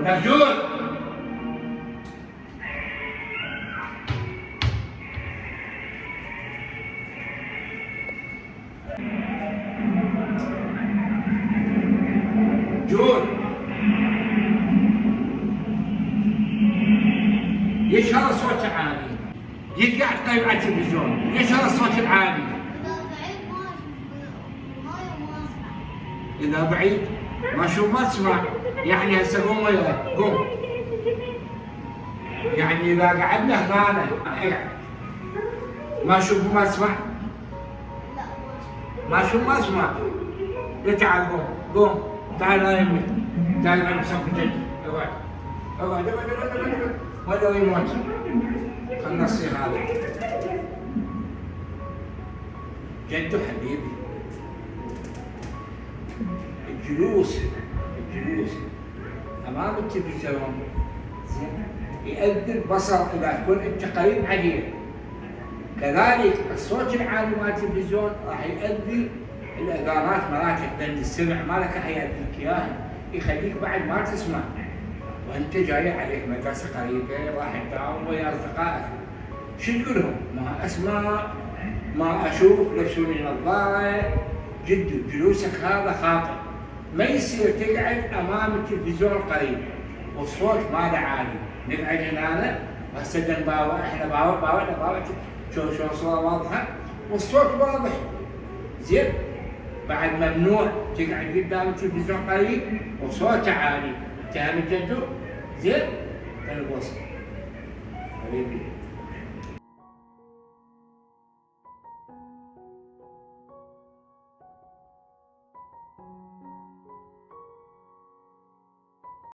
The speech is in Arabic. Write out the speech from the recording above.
مهجور. جود ليش هذا الصوت العالي؟ جيت قاعد طيب على التلفزيون، ليش هذا الصوت العالي؟ إذا بعيد ما أشوف ما تسمع، يعني هسه قوم وياي، قوم. يعني إذا قعدنا هنا ما أشوف وما أسمع؟ ما أشوف ما أسمع. تعال قوم، قوم، تعال لا يمي، تعال أنا بصف جد، اقعد، اقعد، اقعد، اقعد، ولا يموت. خلنا نصير هذا. جدو حبيبي. الجلوس امام التلفزيون زين يؤذي البصر اذا كنت انت قريب عليه. كذلك الصوت العالي مال التلفزيون راح يؤذي الاذانات مالتك، لان السمع مالك راح يؤذيك اياه، يخليك بعد ما تسمع. وانت جاي عليك مدرسه قريبه راح تداوم ويا اصدقائك. شو تقول لهم؟ ما اسمع، ما اشوف، لبسوني نظاره. جد جلوسك هذا خاطئ. ما يصير تقعد امام التلفزيون قريب والصوت ماله عالي. نقعد هنا هسه نباوع، احنا باوع شو الصوره واضحه والصوت واضح. زين؟ بعد ممنوع تقعد قدام التلفزيون قريب وصوته عالي. تهم جدو؟ زين؟ الوصل حبيبي.